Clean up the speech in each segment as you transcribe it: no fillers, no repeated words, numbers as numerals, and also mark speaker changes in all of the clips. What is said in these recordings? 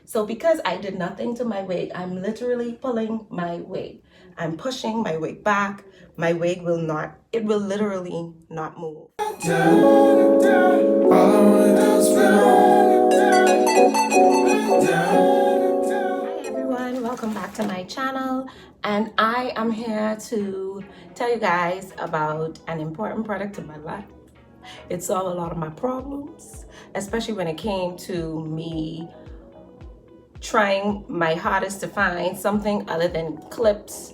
Speaker 1: So because I did nothing to my wig, I'm literally pulling my wig. I'm pushing my wig back. My wig will not, it will literally not move. Hi everyone, welcome back to my channel, and I am here to tell you guys about an important product in my life. It solved a lot of my problems, especially when it came to me trying my hardest to find something other than clips,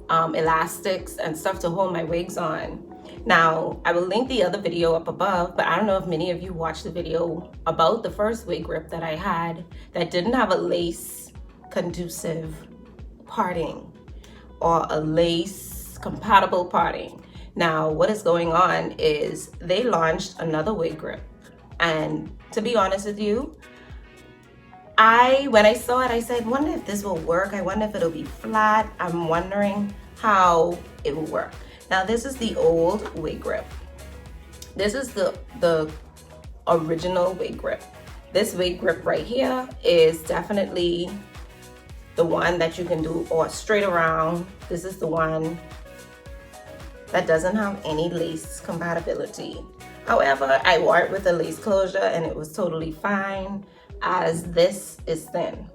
Speaker 1: elastics, and stuff to hold my wigs on. Now, I will link the other video up above, but I don't know if many of you watched the video about the first wig grip that I had that didn't have a lace conducive parting or a lace compatible parting. Now, what is going on is they launched another wig grip, and to be honest with you, when I saw it, I said, wonder if this will work. I wonder if it'll be flat. I'm wondering how it will work. Now, this is the old wig grip. This is the original wig grip. This wig grip right here is definitely the one that you can do or straight around. This is the one that doesn't have any lace compatibility. However, I wore it with a lace closure and it was totally fine, as this is thin.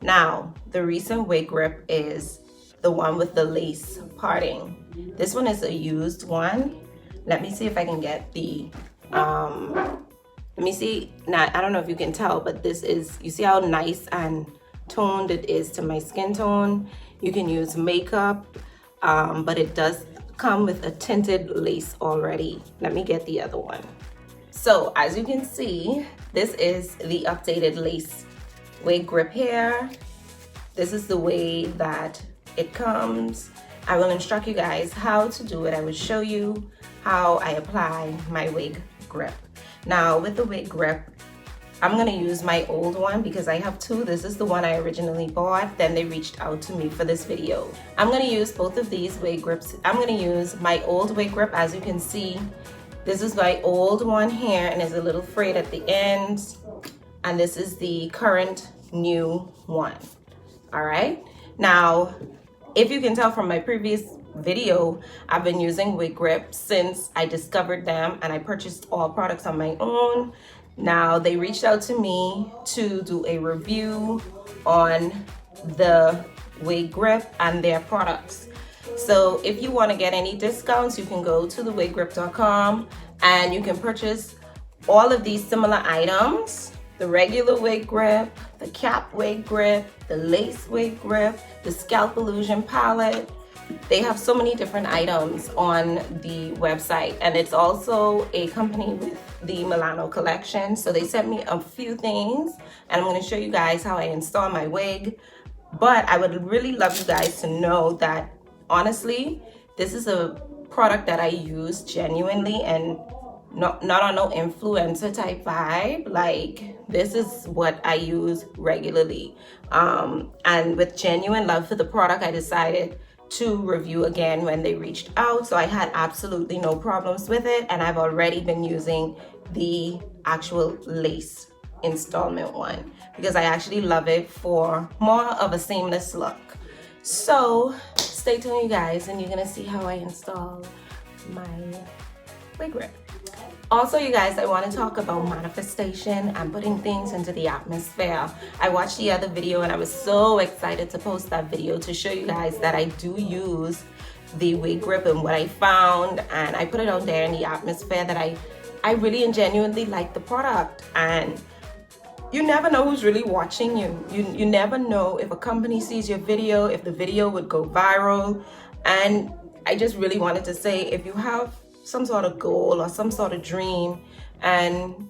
Speaker 1: Now, the recent wig grip is the one with the lace parting. This one is a used one. Let me see if I can get the, let me see. Now, I don't know if you can tell, but this is, you see how nice and toned it is to my skin tone. You can use makeup, but it does come with a tinted lace already. Let me get the other one. So as you can see, this is the updated lace wig grip here. This is the way that it comes. I will instruct you guys how to do it. I will show you how I apply my wig grip. Now with the wig grip, I'm gonna use my old one because I have two. This is the one I originally bought, then they reached out to me for this video. I'm gonna use both of these wig grips. I'm gonna use my old wig grip. As you can see, this is my old one here and it's a little frayed at the ends. And this is the current new one. All right. Now, if you can tell from my previous video, I've been using wig grip since I discovered them and I purchased all products on my own. Now they reached out to me to do a review on the wig grip and their products. So if you want to get any discounts, you can go to thewigrip.com and you can purchase all of these similar items: the regular wig grip, the cap wig grip, the lace wig grip, the scalp illusion palette. They have so many different items on the website, and it's also a company with the Milano collection. So they sent me a few things and I'm going to show you guys how I install my wig. But I would really love you guys to know that honestly, this is a product that I use genuinely and not on no influencer type vibe. Like, this is what I use regularly. And with genuine love for the product, I decided to review again when they reached out. So I had absolutely no problems with it. And I've already been using the actual lace installment one because I actually love it for more of a seamless look. So stay tuned, you guys, and you're gonna see how I install my wig grip. Also, you guys, I want to talk about manifestation and putting things into the atmosphere. I watched the other video and I was so excited to post that video to show you guys that I do use the wig grip and what I found, and I put it out there in the atmosphere that I really and genuinely like the product. And you never know who's really watching you. You never know if a company sees your video, if the video would go viral. And I just really wanted to say, if you have some sort of goal or some sort of dream and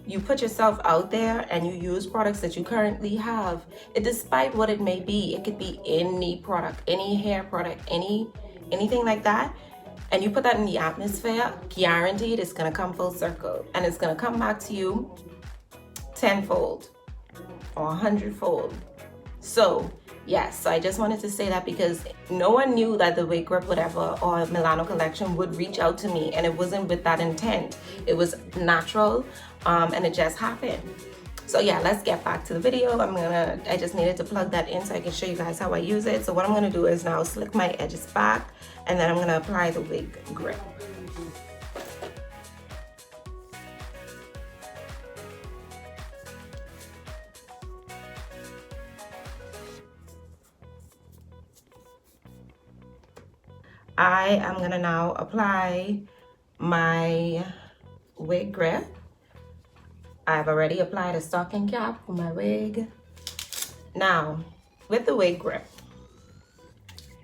Speaker 1: you put yourself out there and you use products that you currently have, despite what it may be, it could be any product, any hair product, anything like that, and you put that in the atmosphere, guaranteed it's gonna come full circle and it's gonna come back to you tenfold or 100-fold. So yes, so I just wanted to say that because no one knew that the wig grip whatever or Milano collection would reach out to me, and it wasn't with that intent. It was natural, and it just happened. So yeah, let's get back to the video. I just needed to plug that in so I can show you guys how I use it. So what I'm gonna do is now slick my edges back, and then I'm gonna apply the wig grip. I am gonna now apply my wig grip. I've already applied a stocking cap for my wig. Now, with the wig grip,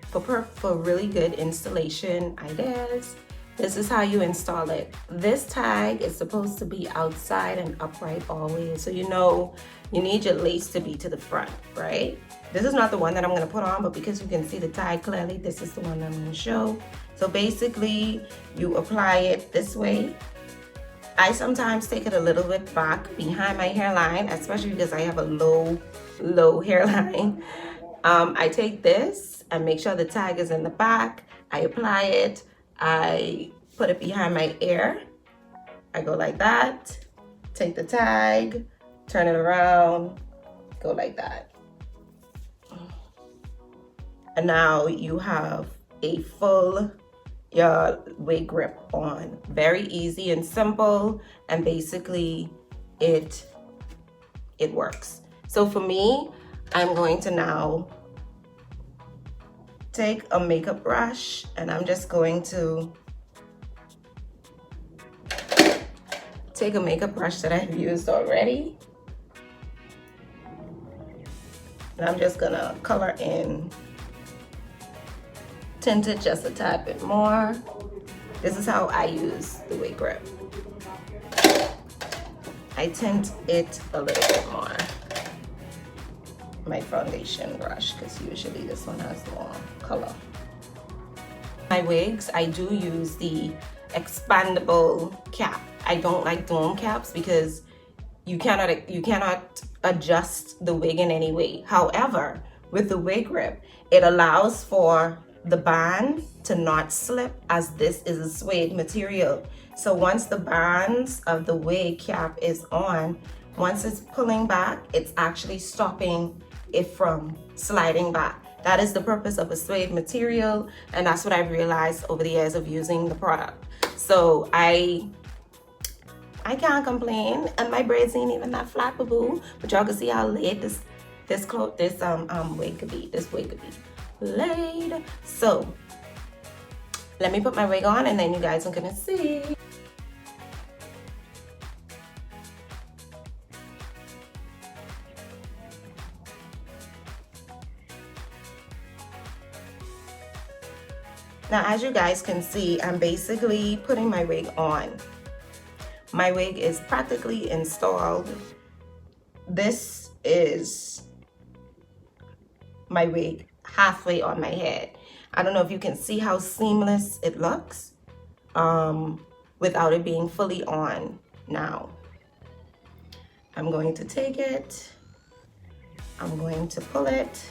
Speaker 1: for really good installation ideas, this is how you install it. This tag is supposed to be outside and upright always, so you know you need your lace to be to the front, right? This is not the one that I'm gonna put on, but because you can see the tag clearly, this is the one I'm gonna show. So basically, you apply it this way. I sometimes take it a little bit back behind my hairline, especially because I have a low hairline. I take this and make sure the tag is in the back. I apply it, I put it behind my ear. I go like that, take the tag, turn it around, go like that. And now you have a full your wig grip on. Very easy and simple, and basically it works. So for me, I'm going to now take a makeup brush, and I'm just going to take a makeup brush that I've used already, and I'm just gonna color in, tint it just a tad bit more. This is how I use the wig grip. I tint it a little bit more. My foundation brush, because usually this one has more color. My wigs, I do use the expandable cap. I don't like dome caps because you cannot adjust the wig in any way. However, with the wig grip, it allows for the band to not slip, as this is a suede material. So once the bands of the wig cap is on, once it's pulling back, it's actually stopping it from sliding back. That is the purpose of a suede material, and that's what I've realized over the years of using the product. So I can't complain, and my braids ain't even that flat, boo-boo, but y'all can see how laid this wig could be. This wig could be laid. So let me put my wig on, and then you guys are gonna see. Now, as you guys can see, I'm basically putting my wig on. My wig is practically installed. This is my wig halfway on my head. I don't know if you can see how seamless it looks without it being fully on. Now, I'm going to take it, I'm going to pull it,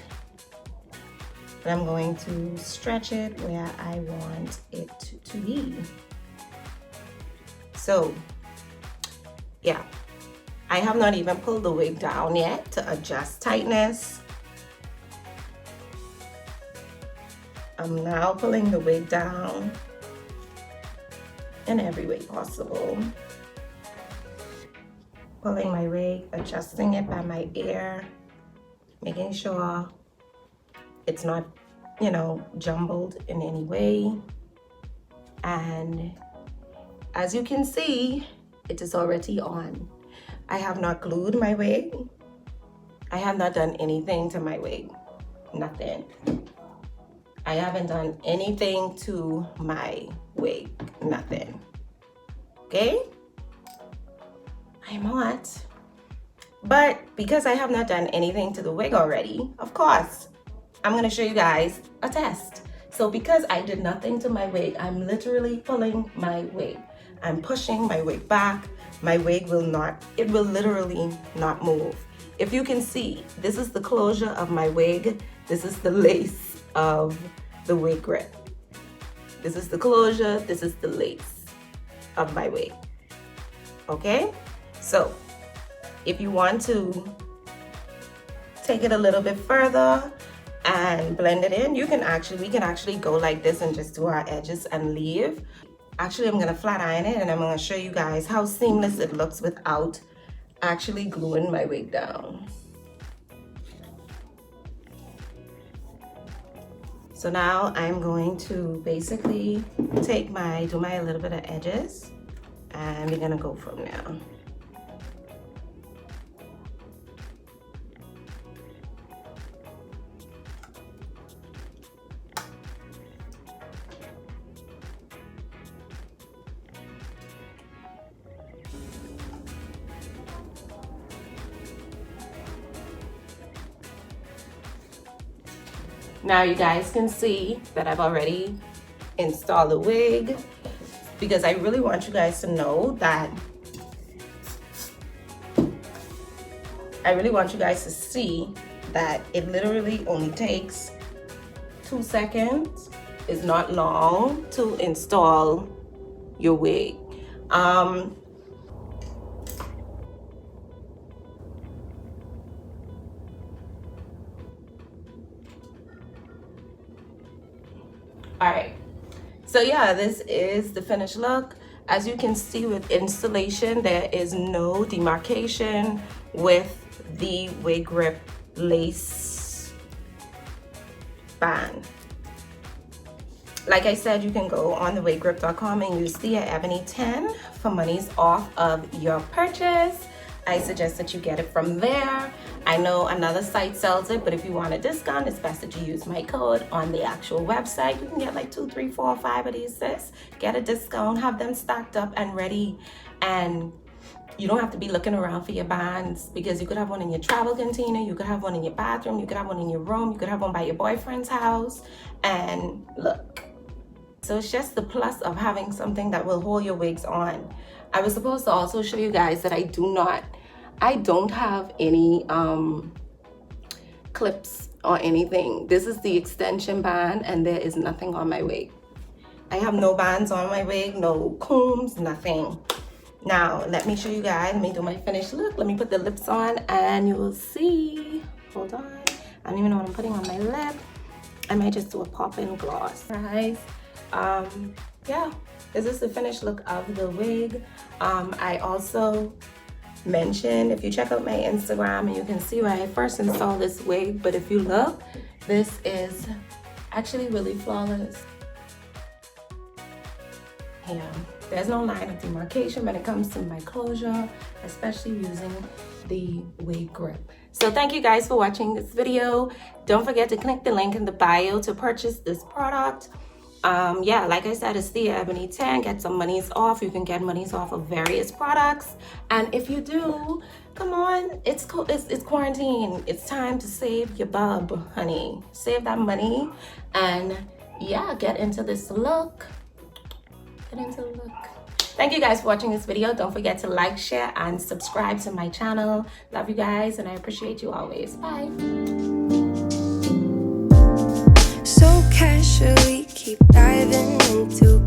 Speaker 1: and I'm going to stretch it where I want it to be. So, yeah, I have not even pulled the wig down yet to adjust tightness. I'm now pulling the wig down in every way possible. Pulling my wig, adjusting it by my ear, making sure it's not, you know, jumbled in any way. And as you can see, it is already on. I have not glued my wig. I have not done anything to my wig. Nothing. I haven't done anything to my wig. Nothing. Okay? I'm hot. But because I have not done anything to the wig already, of course, I'm gonna show you guys a test. So because I did nothing to my wig, I'm literally pulling my wig. I'm pushing my wig back. My wig will literally not move. If you can see, this is the closure of my wig. This is the lace of the wig grip. This is the closure, this is the lace of my wig. Okay? So, if you want to take it a little bit further and blend it in, we can actually go like this and just do our edges and leave. Actually, I'm gonna flat iron it and I'm gonna show you guys how seamless it looks without actually gluing my wig down. So now I'm going to basically do my little bit of edges, and we're gonna go from there. Now you guys can see that I've already installed the wig, because I really want you guys to know that see that it literally only takes 2 seconds. It's not long to install your wig. All right, so yeah, this is the finished look. As you can see with installation, there is no demarcation with the Wig Grip lace band. Like I said, you can go on the WIGRIP.com and use theaebony 10 for monies off of your purchase. I suggest that you get it from there. I know another site sells it, but if you want a discount, it's best that you use my code on the actual website. You can get like 2, 3, 4, 5 of these, sis. Get a discount, have them stocked up and ready, and you don't have to be looking around for your bands, because you could have one in your travel container, you could have one in your bathroom, you could have one in your room, you could have one by your boyfriend's house, and look. So it's just the plus of having something that will hold your wigs on. I was supposed to also show you guys that I don't have any clips or anything. This is the extension band, and there is nothing on my wig. I have no bands on my wig, no combs, nothing. Now, let me show you guys, let me do my finished look. Let me put the lips on and you will see. Hold on, I don't even know what I'm putting on my lip. I might just do a pop-in gloss. Guys, yeah, this is the finished look of the wig. I also mentioned, if you check out my Instagram, and you can see where I first installed this wig, but if you look, this is actually really flawless. Yeah, there's no line of demarcation when it comes to my closure, especially using the Wig Grip. So thank you guys for watching this video. Don't forget to click the link in the bio to purchase this product. Yeah, like I said, it's theaebony 10. Get some monies off. You can get monies off of various products, and if you do, come on, it's quarantine. It's time to save your bub, honey. Save that money, and yeah, get into this look. Thank you guys for watching this video. Don't forget to like, share, and subscribe to my channel. Love you guys, and I appreciate you always. Bye. So casually keep diving into